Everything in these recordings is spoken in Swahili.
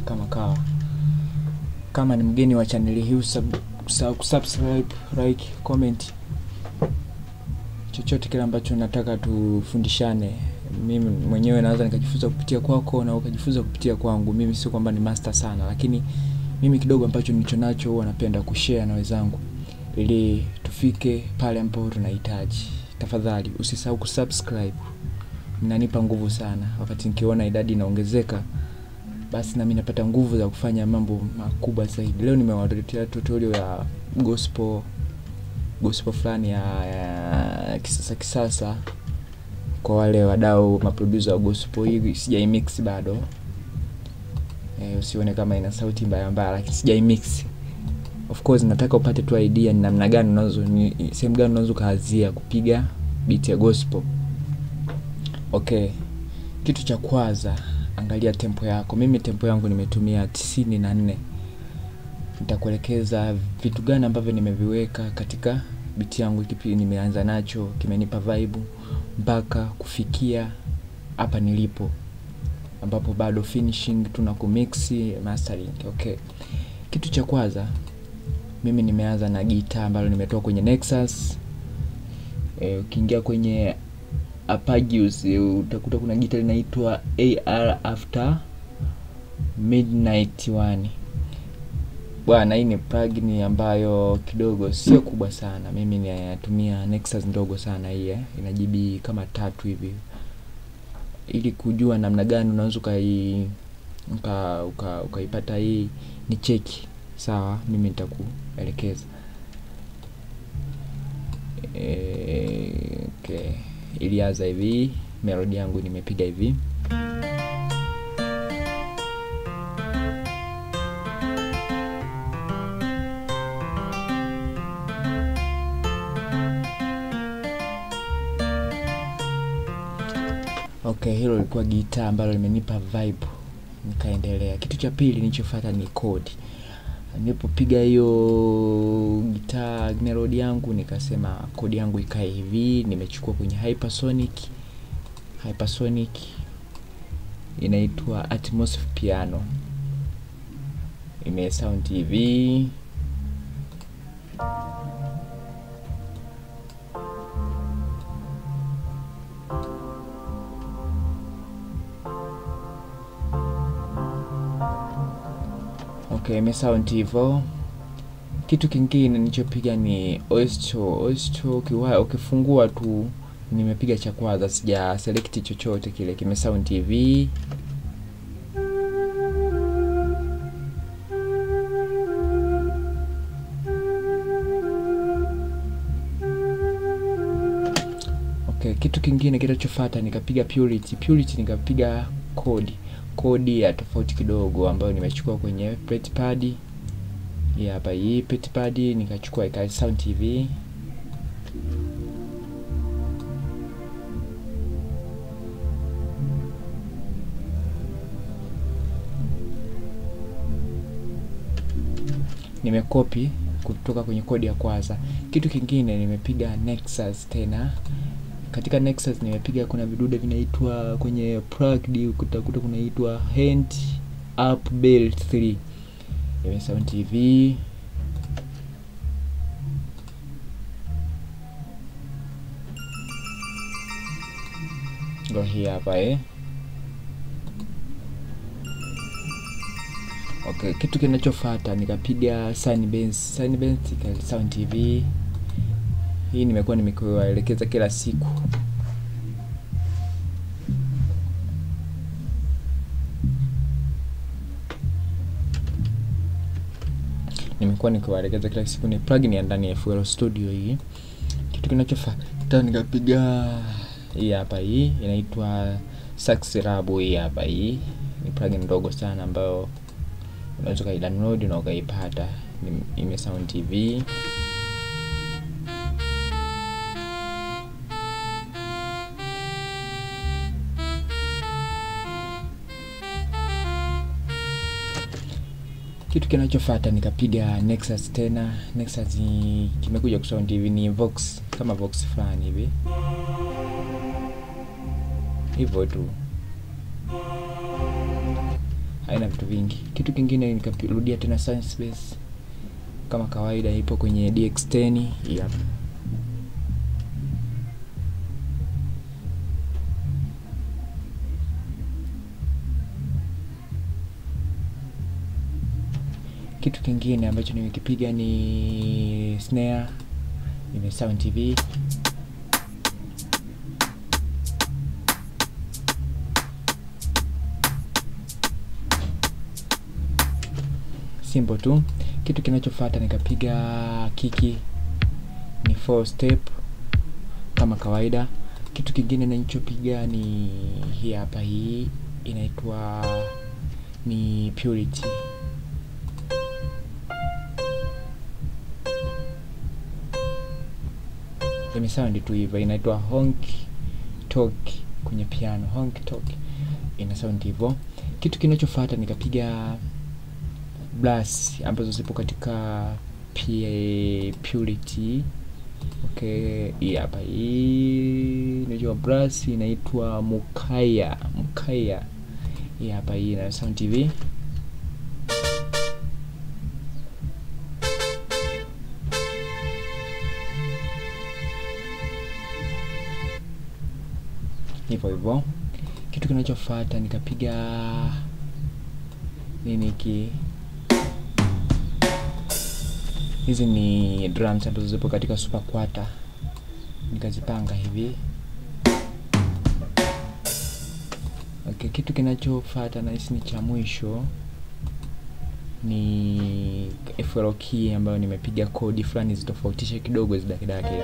kama kawa. Kama ni mgeni wa channel hii, subscribe, like, comment, chochote kile ambacho nataka tufundishane. Mimi mwenyewe naweza nikajifunza kupitia kwako na ukajifunza kupitia kwangu. Mimi sio kwamba ni master sana, lakini mimi kidogo ambacho nilichonacho huwa napenda kushare na wenzangu ili tufike pale ambapo tunahitaji. Tafadhali usisahau kusubscribe. Mnanipa nguvu sana. Wakati nikiona idadi inaongezeka, basi na mimi napata nguvu za kufanya mambo makubwa zaidi. Leo nimewaletea tutorial ya gospel fulani ya kisasa kwa wale wadau maproducer wa gospel. Hii sijaimix bado. Usione kama ina sauti mbaya, lakini sijaimix. Of course nataka upate tu idea ni namna gani sehemu gani unaweza kaanzia kupiga beat ya gospel. Okay. Kitu cha kwanza, angalia tempo yako. Mimi tempo yangu nimetumia 94. Nitakuelekeza vitu gani ambavyo nimeviweka katika beat yangu, kipi nimeanza nacho kimenipa vibe mpaka kufikia hapa nilipo, ambapo bado finishing tunakumix mastering. Okay. Kitu cha kwanza, mimi nimeanza na gitaa ambalo nimetoa kwenye Nexus. Ukiingia kwenye Arpeggios utakuta kuna gitaa linaitwa AR After Midnight 1. Bwana, hii ni plugin ambayo kidogo sio kubwa sana. Mimi natumia Nexus ndogo sana hii, ina GB kama 3 hivi. Ili kujua namna gani unaweza ukaipata hii, ni cheki. Sawa, mimi nitakuelekeza. Okay. Ilianza hivi, melody yangu nimepiga hivi. Okay, hilo lilikuwa gitaa ambalo limenipa vibe. Nikaendelea. Kitu cha pili nilichofuata ni chord. Nilipopiga hiyo gitaa melody yangu, nikasema chord yangu ikae hivi. Nimechukua kwenye Hypersonic inaitwa Atmospheric Piano. Ime sound hivi. Okay, ime sound hivyo. Kitu kingine nilichopiga ni Oyster. Ukifungua tu nimepiga cha kwanza, sija select chochote kile, kime sound hivi. Okay, kitu kingine kilichofuata nikapiga Purity nikapiga kodi ya tofauti kidogo ambayo nimechukua kwenye plate pad. Hapa hii plate pad nikachukua ika sound hivi. Nimekopi kutoka kwenye kodi ya kwanza. Kitu kingine nimepiga Nexus tena. Katika Nexus nimepiga, kuna vidude vinaitwa kwenye plugin utakuta kunaitwa Hand Up Bell 3. Ime sound hivi. Go hii hapa Okay, kitu kinachofuata nikapiga Sunbenz ika sound hivi. Hii nimekuwa nimekuelekeza kila siku. Ni plugin ya ndani ya FL Studio hii. Kitu kinachofuata nikapiga hii hapa, hii inaitwa Saxrab. Hii hapa, hii ni plugin ndogo sana ambayo unaweza download na ukaipata. Ime sound hivi. Kitu kinachofuata nikapiga Nexus tena. Nexus kimekuja kusound hivi, ni Vox, kama Vox fulani hivi. Hivyo tu. haina vitu vingi. Kitu kingine nikarudia tena Science Base kama kawaida, ipo kwenye DX10 hii hapa. Kitu kingine ambacho nimekipiga ni snare, ime Sound TV. Simple tu. Kitu kinachofuata nikapiga kiki, ni 4 step kama kawaida. Kitu kingine nilichopiga ni hii hapa, hii inaitwa ni Purity. Ime sound tu hivyo, inaitwa Honk Talk kwenye piano, Honk Talk ina sound hivyo. Kitu kinachofuata nikapiga brass ambazo zipo katika Purity. Okay, hii hapa, hii inaitwa brass, inaitwa Mukaya. Hii hapa, hii ina Sound TV. Hivyo. Kitu kinachofuata nikapiga nini hiki, hizi ni drums ambazo zipo katika Super Quarter, nikazipanga hivi. Okay, kitu kinachofuata na hisi ni cha mwisho ni FL key ambayo nimepiga kodi fulani zitofautishe kidogo zidakidake.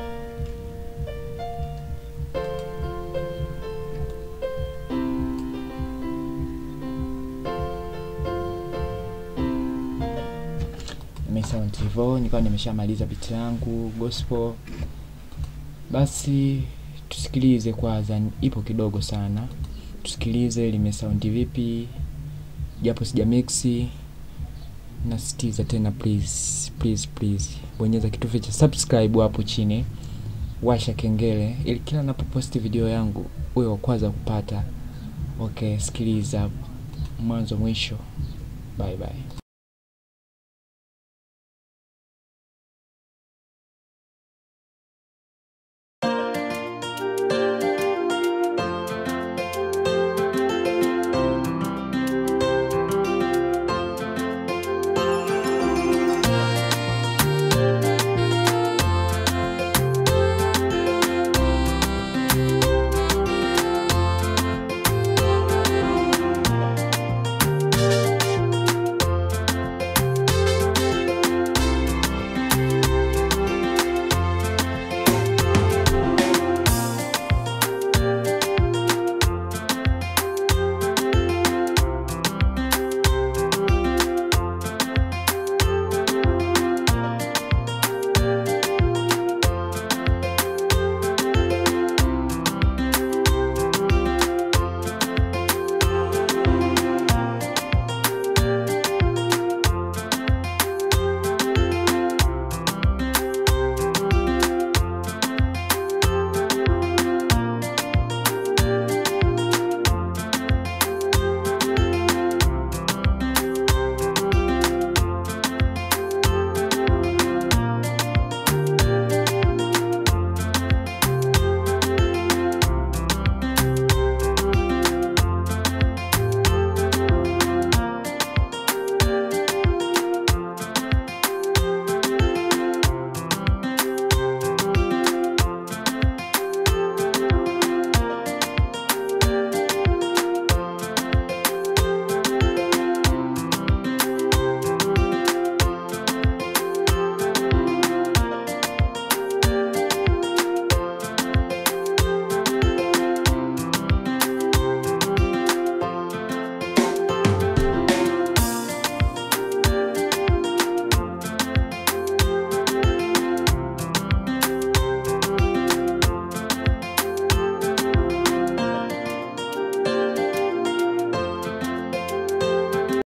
Sound hivyo, nikawa nimeshamaliza beat yangu gospel. Basi tusikilize kwanza, ipo kidogo sana. Tusikilize lime sound vipi, japo sija mix. Nasitiza tena, please bonyeza kitufe cha subscribe hapo chini, washa kengele ili kila ninapoposti video yangu uwe wa kwanza kupata. Okay, sikiliza mwanzo mwisho. Bye.